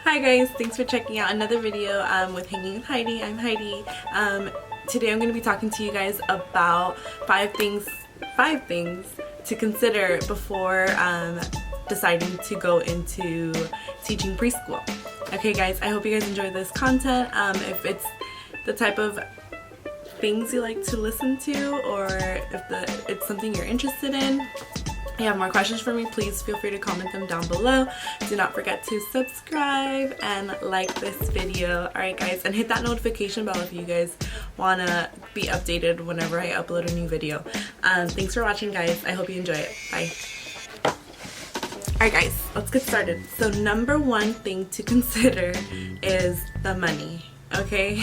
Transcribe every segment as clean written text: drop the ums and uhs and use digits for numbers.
Hi guys, thanks for checking out another video with Hanging with Haidee. I'm Haidee. Today I'm going to be talking to you guys about five things to consider before deciding to go into teaching preschool. Okay guys, I hope you guys enjoy this content. If it's the type of things you like to listen to, or if it's something you're interested in, you have more questions for me, please feel free to comment them down below. Do not forget to subscribe and like this video. Alright guys, and hit that notification bell if you guys want to be updated whenever I upload a new video. Thanks for watching guys, I hope you enjoy it. Bye. Alright guys, let's get started. So number one thing to consider is the money. Okay,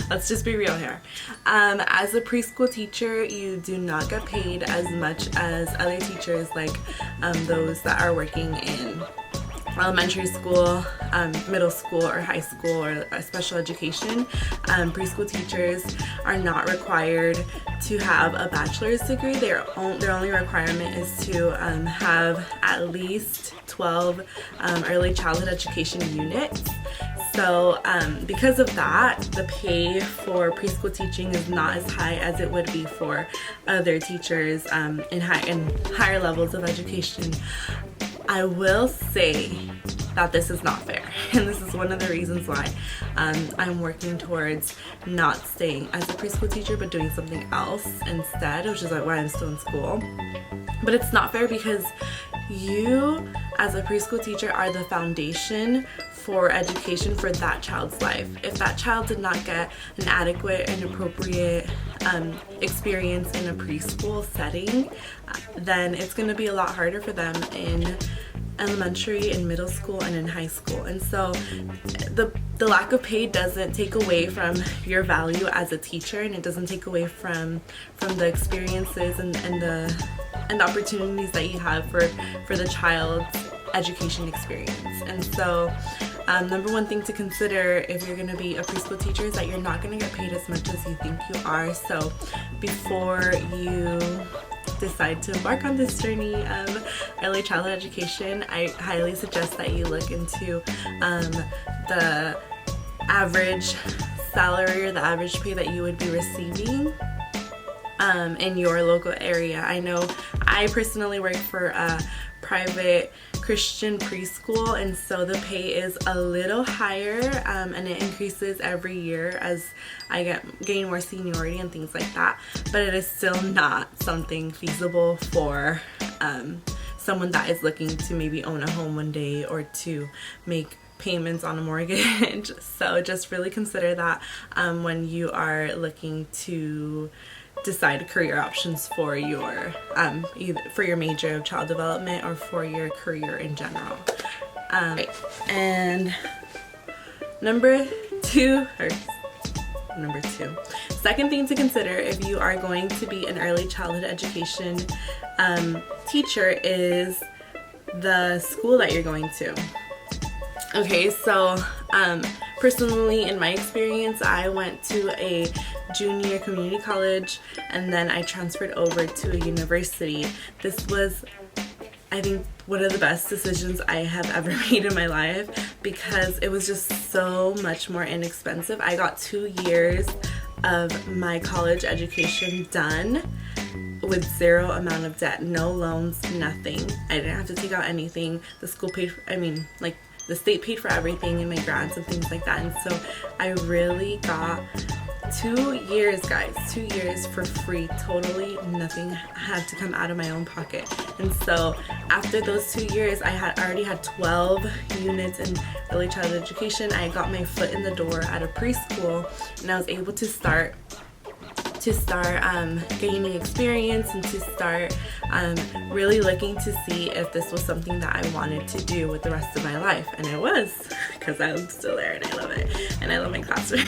let's just be real here. As a preschool teacher, you do not get paid as much as other teachers, like those that are working in elementary school, middle school, or high school, or special education. Preschool teachers are not required to have a bachelor's degree. Their only requirement is to have at least 12 early childhood education units. So because of that, the pay for preschool teaching is not as high as it would be for other teachers in higher levels of education. I will say that this is not fair, and this is one of the reasons why I'm working towards not staying as a preschool teacher but doing something else instead, which is why I'm still in school. But it's not fair because you as a preschool teacher are the foundation for education for that child's life. If that child did not get an adequate and appropriate experience in a preschool setting, then it's going to be a lot harder for them in elementary, in middle school, and in high school. And so the lack of pay doesn't take away from your value as a teacher, and it doesn't take away from the experiences and the opportunities that you have for the child's education experience. And so number one thing to consider if you're going to be a preschool teacher is that you're not going to get paid as much as you think you are. So before you decide to embark on this journey of early childhood education, I highly suggest that you look into the average salary or the average pay that you would be receiving in your local area. I know I personally work for a private Christian preschool, and so the pay is a little higher, and it increases every year as I gain more seniority and things like that, but it is still not something feasible for someone that is looking to maybe own a home one day or to make payments on a mortgage. So just really consider that when you are looking to decide career options for your either for your major of child development or for your career in general. And number two, second thing to consider if you are going to be an early childhood education teacher is the school that you're going to. Okay, so personally, in my experience, I went to a junior community college and then I transferred over to a university. This was, I think, one of the best decisions I have ever made in my life because it was just so much more inexpensive. I got 2 years of my college education done with zero amount of debt, no loans, nothing. I didn't have to take out anything. The school paid for, the state paid for everything in my grants and things like that. And so I really got 2 years, guys, 2 years for free. Totally nothing had to come out of my own pocket. And so after those 2 years, I already had 12 units in early childhood education. I got my foot in the door at a preschool, and I was able to start gaining experience and to start really looking to see if this was something that I wanted to do with the rest of my life. And it was, because I'm still there and I love it, and I love my classroom.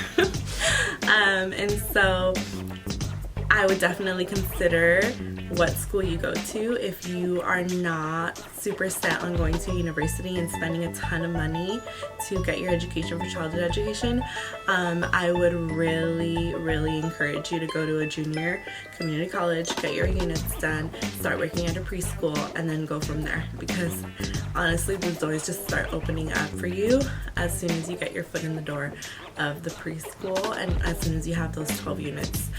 And so I would definitely consider what school you go to. If you are not super set on going to university and spending a ton of money to get your education for childhood education, I would really encourage you to go to a junior community college, get your units done, start working at a preschool, and then go from there, because honestly those doors just start opening up for you as soon as you get your foot in the door of the preschool, and as soon as you have those 12 units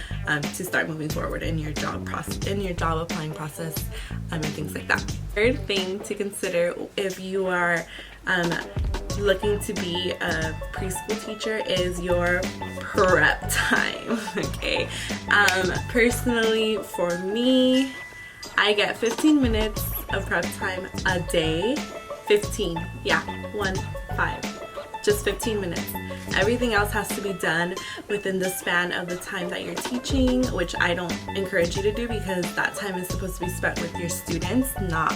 to start moving forward in your job process, in your job applying process, and things like that. Third thing to consider if you are looking to be a preschool teacher is your prep time. Okay, personally for me, I get 15 minutes of prep time a day. 15, yeah, 1-5, just 15 minutes. Everything else has to be done within the span of the time that you're teaching, which I don't encourage you to do, because that time is supposed to be spent with your students, not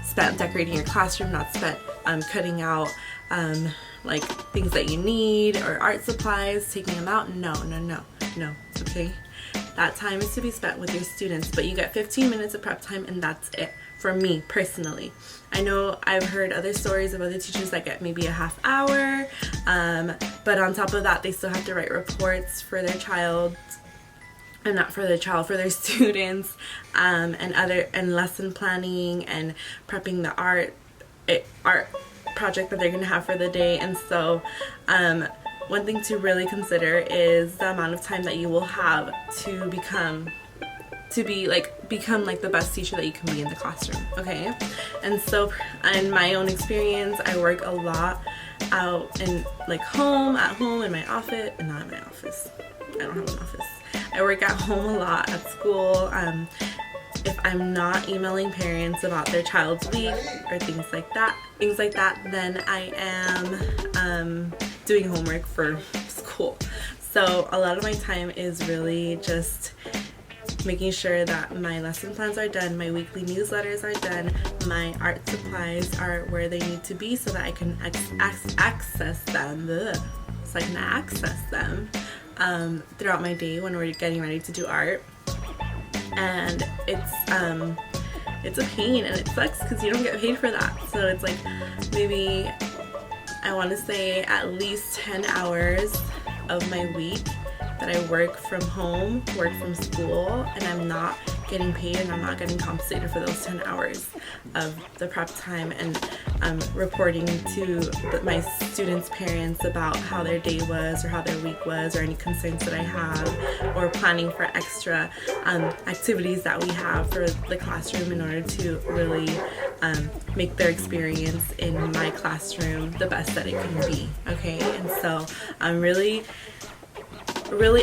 spent decorating your classroom, not spent cutting out like things that you need or art supplies, taking them out. No, okay? That time is to be spent with your students, but you get 15 minutes of prep time, and that's it for me personally. I know I've heard other stories of other teachers that get maybe a half hour, but on top of that they still have to write reports for their child, and not for their child, for their students, and lesson planning and prepping the art project that they're going to have for the day. And so one thing to really consider is the amount of time that you will have to become like the best teacher that you can be in the classroom, okay? And so in my own experience, I work a lot out in like at home in my office, and not in my office, I don't have an office. I work at home a lot, at school. If I'm not emailing parents about their child's week or things like that, then I am doing homework for school. So a lot of my time is really just making sure that my lesson plans are done, my weekly newsletters are done, my art supplies are where they need to be, so that I can access them throughout my day when we're getting ready to do art. And it's a pain, and it sucks because you don't get paid for that. So it's like, maybe I want to say at least 10 hours of my week that I work from home, work from school, and I'm not getting paid, and I'm not getting compensated for those 10 hours of the prep time, and reporting to my students' parents about how their day was, or how their week was, or any concerns that I have, or planning for extra activities that we have for the classroom in order to really make their experience in my classroom the best that it can be, okay? And so I'm really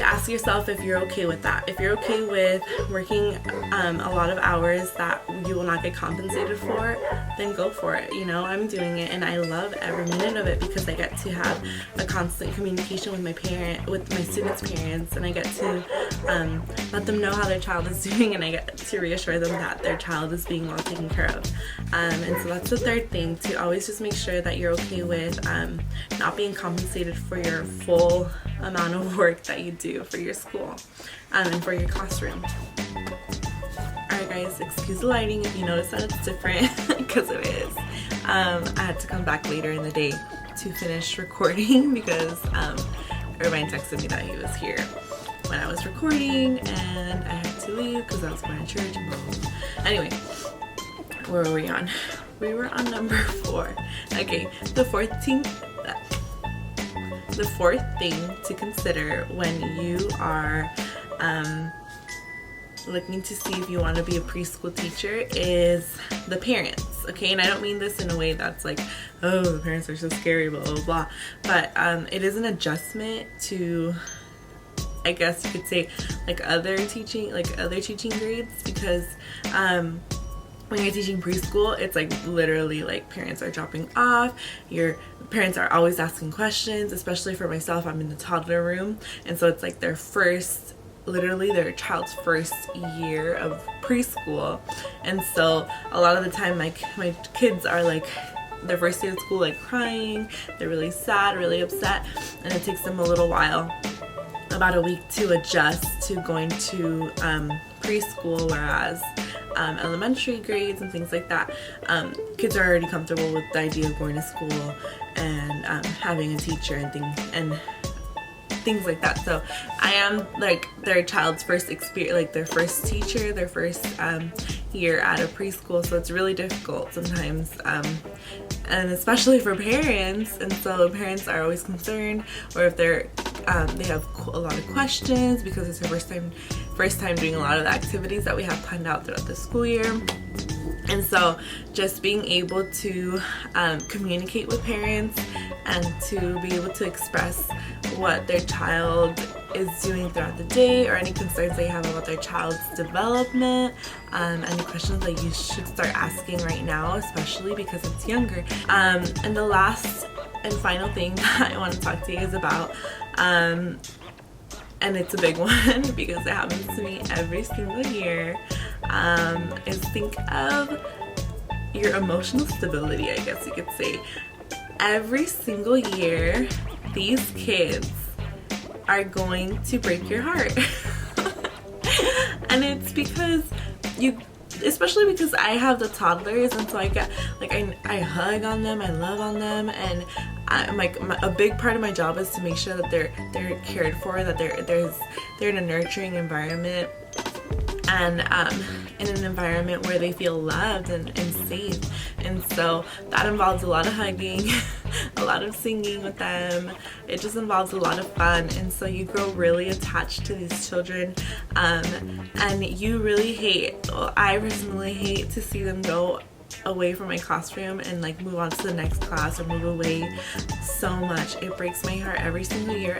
ask yourself if you're okay with that. If you're okay with working a lot of hours that you will not get compensated for, then go for it. You know, I'm doing it, and I love every minute of it, because I get to have a constant communication with my students' parents, and I get to let them know how their child is doing, and I get to reassure them that their child is being well taken care of. And so that's the third thing, to always just make sure that you're okay with not being compensated for your full amount of work that you do for your school and for your classroom. Alright guys, excuse the lighting if you notice that it's different, because it is. I had to come back later in the day to finish recording, because Irvine texted me that he was here when I was recording, and I had to leave because I was going to church and blah, blah, blah. Anyway, where were we on? We were on number 4. Okay, the fourth thing to consider when you are looking to see if you want to be a preschool teacher is the parents, okay? And I don't mean this in a way that's like, oh, the parents are so scary, blah, blah, blah. But it is an adjustment to, I guess you could say, like other teaching grades, because when you're teaching preschool, it's like literally like parents are dropping off, your parents are always asking questions. Especially for myself, I'm in the toddler room, and so it's like their child's first year of preschool. And so a lot of the time my kids are like their first day of school, like crying, they're really sad, really upset, and it takes them a little while about a week to adjust to going to preschool, whereas elementary grades and things like that, kids are already comfortable with the idea of going to school and having a teacher and things like that. So I am like their child's first experience, like their first teacher, their first year out of preschool, so it's really difficult sometimes, and especially for parents. And so parents are always concerned, or if they have a lot of questions because it's their first time doing a lot of the activities that we have planned out throughout the school year. And so just being able to communicate with parents and to be able to express what their child is doing throughout the day, or any concerns they have about their child's development, any questions that you should start asking right now, especially because it's younger. And the last and final thing that I want to talk to you guys about, and it's a big one because it happens to me every single year, is think of your emotional stability, I guess you could say. Every single year, these kids are going to break your heart. And it's because especially because I have the toddlers, and so I get like I hug on them, I love on them, and I'm like, a big part of my job is to make sure that they're cared for, that they're in a nurturing environment, and in an environment where they feel loved and safe. And so that involves a lot of hugging, a lot of singing with them. It just involves a lot of fun, and so you grow really attached to these children, and you really I personally hate to see them go away from my classroom and like move on to the next class or move away so much. It breaks my heart every single year.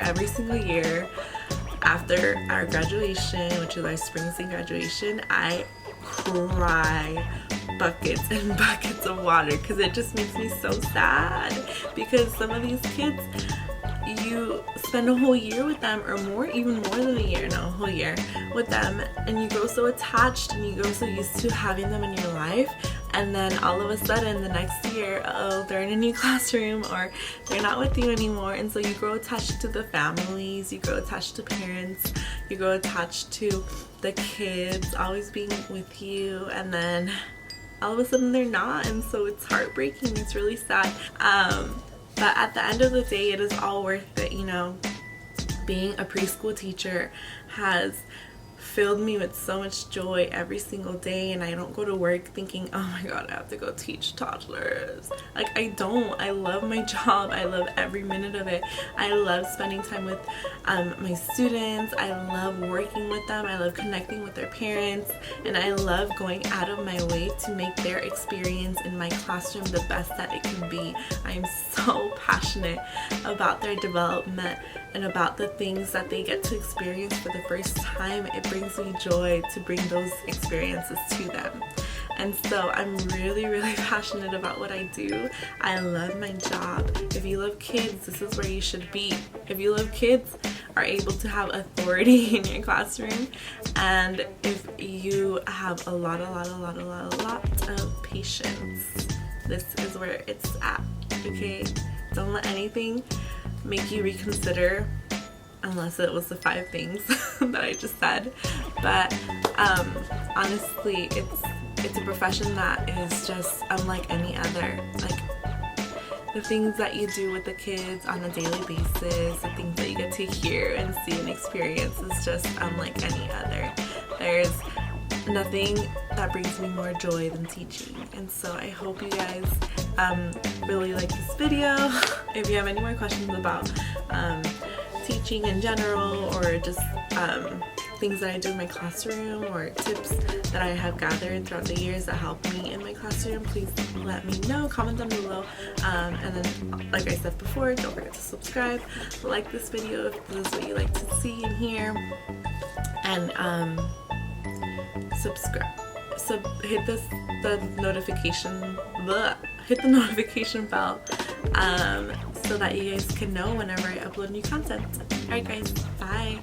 After our graduation, which is our spring scene graduation, I cry buckets and buckets of water because it just makes me so sad, because some of these kids, you spend a whole year with them, or even more than a year, no, a whole year with them, and you grow so attached and you grow so used to having them in your life, and then all of a sudden the next year, they're in a new classroom or they're not with you anymore. And so you grow attached to the families, you grow attached to parents, you grow attached to the kids always being with you, and then all of a sudden they're not, and so it's heartbreaking, it's really sad. But at the end of the day, it is all worth it, you know. Being a preschool teacher has filled me with so much joy every single day, and I don't go to work thinking, oh my god, I have to go teach toddlers. Like, I don't. I love my job. I love every minute of it. I love spending time with my students. I love working with them. I love connecting with their parents, and I love going out of my way to make their experience in my classroom the best that it can be. I'm so passionate about their development and about the things that they get to experience for the first time. It brings me joy to bring those experiences to them. And so I'm really, really passionate about what I do. I love my job. If you love kids, this is where you should be. If you love kids, are able to have authority in your classroom, and if you have a lot of patience, this is where it's at, okay? Don't let anything make you reconsider, unless it was the 5 things that I just said. But honestly, it's a profession that is just unlike any other. Like, the things that you do with the kids on a daily basis, the things that you get to hear and see and experience is just unlike any other. There's nothing that brings me more joy than teaching. And so I hope you guys really like this video. If you have any more questions about teaching in general, or just things that I do in my classroom, or tips that I have gathered throughout the years that help me in my classroom, please let me know. Comment down below, and then, like I said before, don't forget to subscribe, like this video if this is what you like to see and hear, and hit the notification bell, so that you guys can know whenever I upload new content. Alright guys, bye!